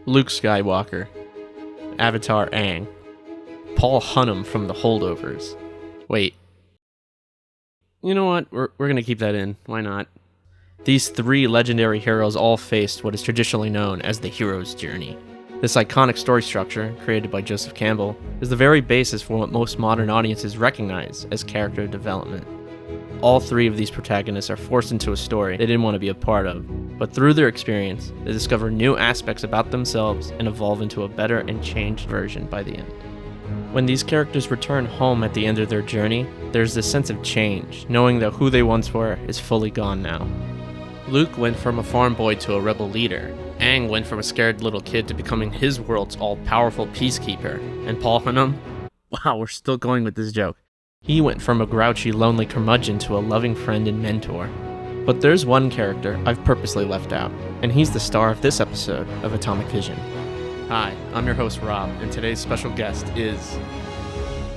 Luke Skywalker, Avatar Aang, Paul Hunnam from The Holdovers. Wait. You know what? We're gonna keep that in. Why not? These three legendary heroes all faced what is traditionally known as the hero's journey. This iconic story structure, created by Joseph Campbell, is the very basis for what most modern audiences recognize as character development. All three of these protagonists are forced into a story they didn't want to be a part of, but through their experience, they discover new aspects about themselves and evolve into a better and changed version by the end. When these characters return home at the end of their journey, there's this sense of change, knowing that who they once were is fully gone now. Luke went from a farm boy to a rebel leader. Aang went from a scared little kid to becoming his world's all-powerful peacekeeper. And Paul Hunnam? Wow, we're still going with this joke. He went from a grouchy, lonely curmudgeon to a loving friend and mentor. But there's one character I've purposely left out, and he's the star of this episode of Atomic Vision. Hi, I'm your host Rob, and today's special guest is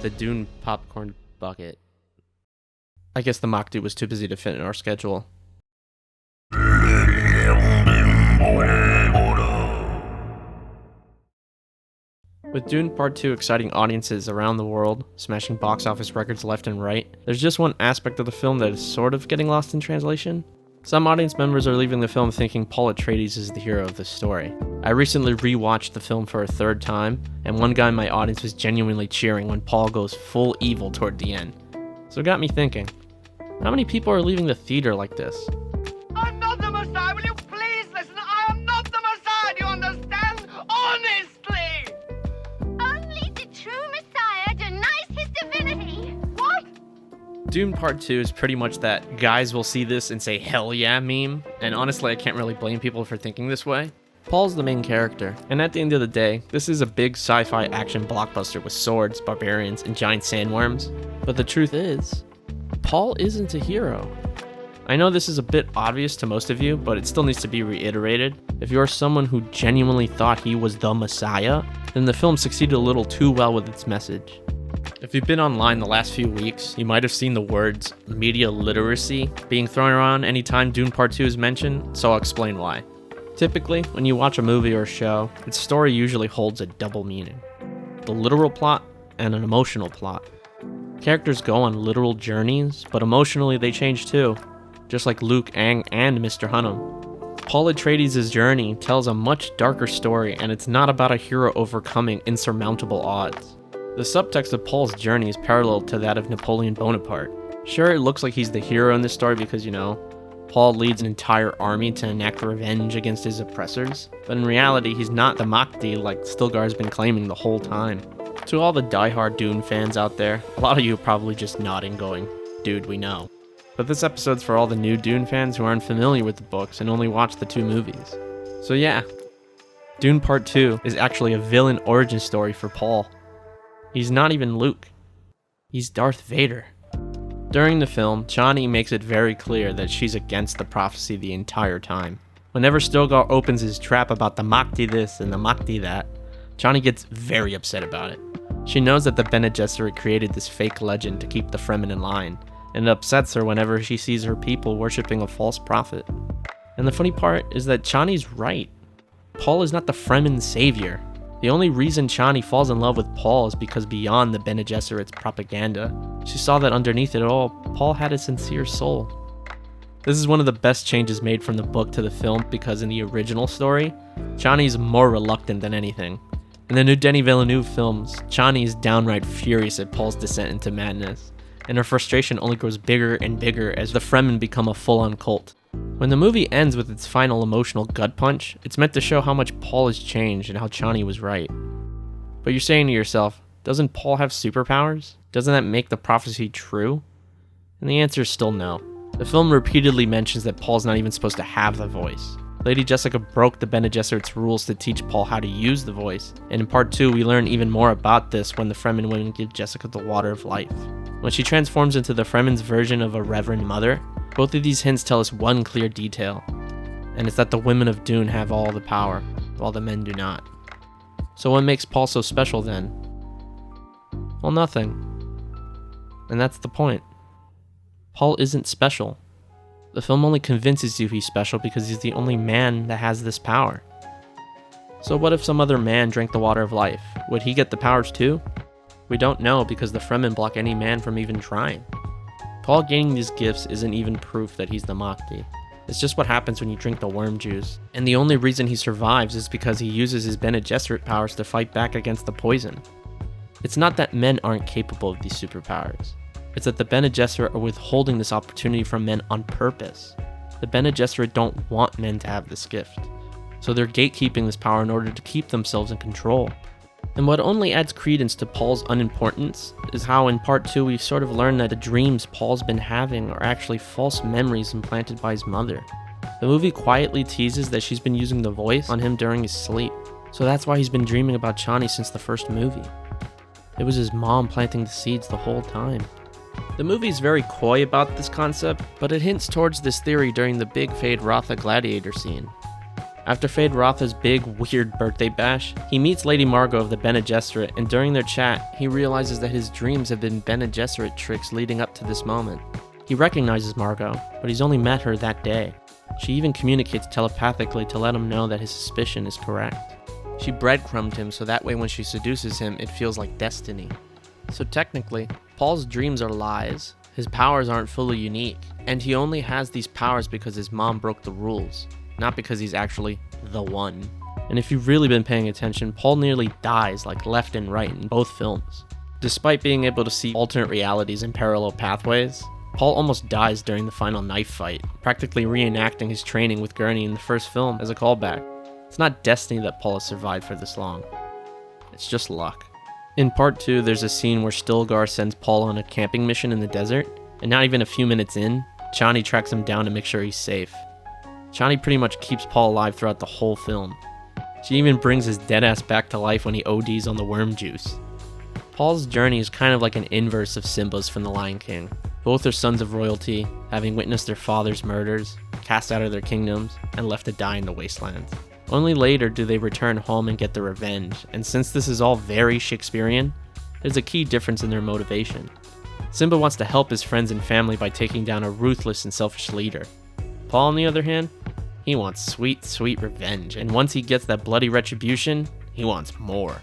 the Dune popcorn bucket. I guess the Mahdi was too busy to fit in our schedule. With Dune Part 2 exciting audiences around the world, smashing box office records left and right, there's just one aspect of the film that is sort of getting lost in translation. Some audience members are leaving the film thinking Paul Atredies is the hero of the story. I recently rewatched the film for a third time, and one guy in my audience was genuinely cheering when Paul goes full evil toward the end. So it got me thinking, how many people are leaving the theater like this? I'm not the Messiah, will you please listen? I am not the Messiah, do you understand? Honestly! Only the true Messiah denies his divinity. What? Dune Part 2 is pretty much that guys will see this and say hell yeah meme, and honestly I can't really blame people for thinking this way. Paul's the main character, and at the end of the day, this is a big sci-fi action blockbuster with swords, barbarians, and giant sandworms. But the truth is, Paul isn't a hero. I know this is a bit obvious to most of you, but it still needs to be reiterated. If you're someone who genuinely thought he was the Messiah, then the film succeeded a little too well with its message. If you've been online the last few weeks, you might have seen the words media literacy being thrown around anytime Dune Part 2 is mentioned, so I'll explain why. Typically, when you watch a movie or a show, its story usually holds a double meaning. The literal plot and an emotional plot. Characters go on literal journeys, but emotionally they change too, just like Luke, Aang, and Mr. Hunnam. Paul Atredies' journey tells a much darker story, and it's not about a hero overcoming insurmountable odds. The subtext of Paul's journey is parallel to that of Napoleon Bonaparte. Sure, it looks like he's the hero in this story because, Paul leads an entire army to enact revenge against his oppressors, but in reality, he's not the Mahdi like Stilgar's been claiming the whole time. To all the diehard Dune fans out there, a lot of you are probably just nodding going, dude, we know. But this episode's for all the new Dune fans who aren't familiar with the books and only watched the two movies. So yeah, Dune Part 2 is actually a villain origin story for Paul. He's not even Luke. He's Darth Vader. During the film, Chani makes it very clear that she's against the prophecy the entire time. Whenever Stilgar opens his trap about the Mahdi this and the Mahdi that, Chani gets very upset about it. She knows that the Bene Gesserit created this fake legend to keep the Fremen in line, and it upsets her whenever she sees her people worshipping a false prophet. And the funny part is that Chani's right. Paul is not the Fremen's savior. The only reason Chani falls in love with Paul is because beyond the Bene Gesserit's propaganda, she saw that underneath it all, Paul had a sincere soul. This is one of the best changes made from the book to the film because in the original story, Chani is more reluctant than anything. In the new Denis Villeneuve films, Chani is downright furious at Paul's descent into madness, and her frustration only grows bigger and bigger as the Fremen become a full-on cult. When the movie ends with its final emotional gut punch, it's meant to show how much Paul has changed and how Chani was right. But you're saying to yourself, doesn't Paul have superpowers? Doesn't that make the prophecy true? And the answer is still no. The film repeatedly mentions that Paul's not even supposed to have the voice. Lady Jessica broke the Bene Gesserit's rules to teach Paul how to use the voice, and in Part 2 we learn even more about this when the Fremen women give Jessica the water of life. When she transforms into the Fremen's version of a Reverend Mother, both of these hints tell us one clear detail, and it's that the women of Dune have all the power, while the men do not. So what makes Paul so special then? Well, nothing. And that's the point. Paul isn't special. The film only convinces you he's special because he's the only man that has this power. So what if some other man drank the water of life? Would he get the powers too? We don't know because the Fremen block any man from even trying. Paul gaining these gifts isn't even proof that he's the Mahdi. It's just what happens when you drink the worm juice. And the only reason he survives is because he uses his Bene Gesserit powers to fight back against the poison. It's not that men aren't capable of these superpowers. It's that the Bene Gesserit are withholding this opportunity from men on purpose. The Bene Gesserit don't want men to have this gift. So they're gatekeeping this power in order to keep themselves in control. And what only adds credence to Paul's unimportance is how in part 2 we sort of learn that the dreams Paul's been having are actually false memories implanted by his mother. The movie quietly teases that she's been using the voice on him during his sleep, so that's why he's been dreaming about Chani since the first movie. It was his mom planting the seeds the whole time. The movie's very coy about this concept, but it hints towards this theory during the big Feyd-Rautha gladiator scene. After Feyd-Rautha's big, weird birthday bash, he meets Lady Margot of the Bene Gesserit, and during their chat, he realizes that his dreams have been Bene Gesserit tricks leading up to this moment. He recognizes Margot, but he's only met her that day. She even communicates telepathically to let him know that his suspicion is correct. She breadcrumbed him so that way when she seduces him, it feels like destiny. So technically, Paul's dreams are lies, his powers aren't fully unique, and he only has these powers because his mom broke the rules. Not because he's actually the one. And if you've really been paying attention, Paul nearly dies like left and right in both films. Despite being able to see alternate realities and parallel pathways, Paul almost dies during the final knife fight, practically reenacting his training with Gurney in the first film as a callback. It's not destiny that Paul has survived for this long. It's just luck. In part 2, there's a scene where Stilgar sends Paul on a camping mission in the desert, and not even a few minutes in, Chani tracks him down to make sure he's safe. Chani pretty much keeps Paul alive throughout the whole film. She even brings his deadass back to life when he ODs on the worm juice. Paul's journey is kind of like an inverse of Simba's from The Lion King. Both are sons of royalty, having witnessed their father's murders, cast out of their kingdoms, and left to die in the wastelands. Only later do they return home and get their revenge, and since this is all very Shakespearean, there's a key difference in their motivation. Simba wants to help his friends and family by taking down a ruthless and selfish leader. Paul, on the other hand, he wants sweet, sweet revenge, and once he gets that bloody retribution, he wants more.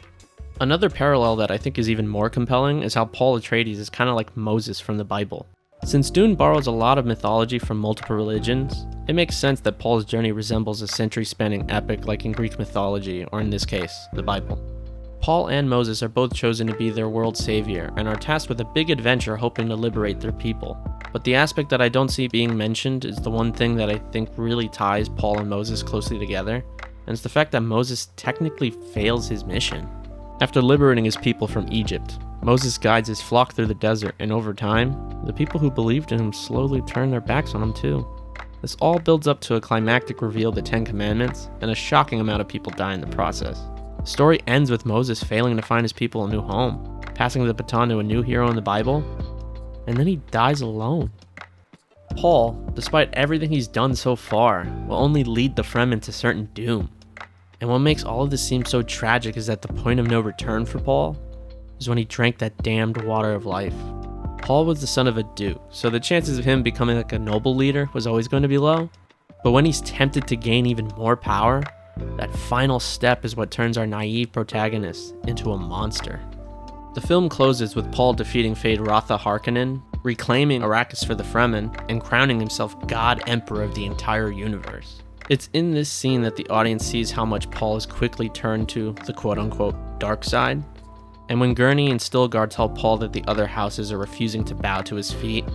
Another parallel that I think is even more compelling is how Paul Atredies is kind of like Moses from the Bible. Since Dune borrows a lot of mythology from multiple religions, it makes sense that Paul's journey resembles a century-spanning epic like in Greek mythology, or in this case, the Bible. Paul and Moses are both chosen to be their world's savior, and are tasked with a big adventure hoping to liberate their people. But the aspect that I don't see being mentioned is the one thing that I think really ties Paul and Moses closely together, and it's the fact that Moses technically fails his mission. After liberating his people from Egypt, Moses guides his flock through the desert, and over time, the people who believed in him slowly turn their backs on him too. This all builds up to a climactic reveal of the Ten Commandments, and a shocking amount of people die in the process. The story ends with Moses failing to find his people a new home, passing the baton to a new hero in the Bible, and then he dies alone. Paul, despite everything he's done so far, will only lead the Fremen to certain doom. And what makes all of this seem so tragic is that the point of no return for Paul is when he drank that damned water of life. Paul was the son of a duke, so the chances of him becoming like a noble leader was always going to be low. But when he's tempted to gain even more power, that final step is what turns our naive protagonist into a monster. The film closes with Paul defeating Feyd-Rautha Harkonnen, reclaiming Arrakis for the Fremen, and crowning himself God Emperor of the entire universe. It's in this scene that the audience sees how much Paul has quickly turned to the quote-unquote dark side. And when Gurney and Stilgar tell Paul that the other houses are refusing to bow to his feet,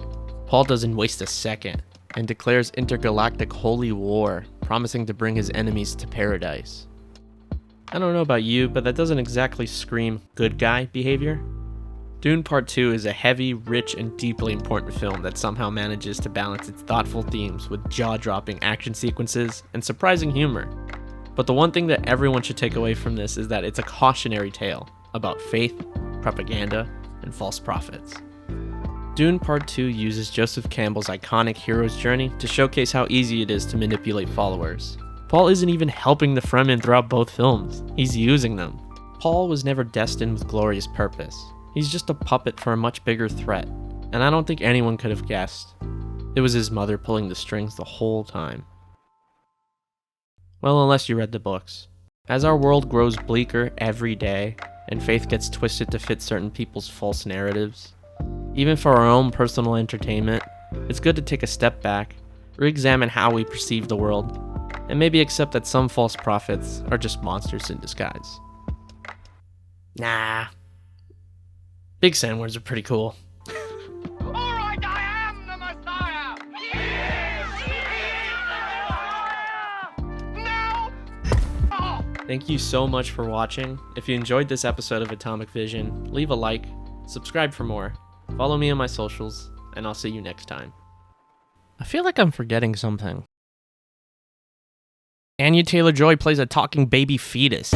Paul doesn't waste a second and declares intergalactic holy war, promising to bring his enemies to paradise. I don't know about you, but that doesn't exactly scream good guy behavior. Dune Part 2 is a heavy, rich, and deeply important film that somehow manages to balance its thoughtful themes with jaw-dropping action sequences and surprising humor. But the one thing that everyone should take away from this is that it's a cautionary tale about faith, propaganda, and false prophets. Dune Part 2 uses Joseph Campbell's iconic hero's journey to showcase how easy it is to manipulate followers. Paul isn't even helping the Fremen throughout both films, he's using them. Paul was never destined with glorious purpose. He's just a puppet for a much bigger threat, and I don't think anyone could have guessed. It was his mother pulling the strings the whole time. Well, unless you read the books. As our world grows bleaker every day, and faith gets twisted to fit certain people's false narratives, even for our own personal entertainment, it's good to take a step back, re-examine how we perceive the world, and maybe accept that some false prophets are just monsters in disguise. Nah. Big sand words are pretty cool. All right, I am the Messiah! Now, off! Thank you so much for watching. If you enjoyed this episode of Atomic Vision, leave a like, subscribe for more, follow me on my socials, and I'll see you next time. I feel like I'm forgetting something. Anya Taylor-Joy plays a talking baby fetus.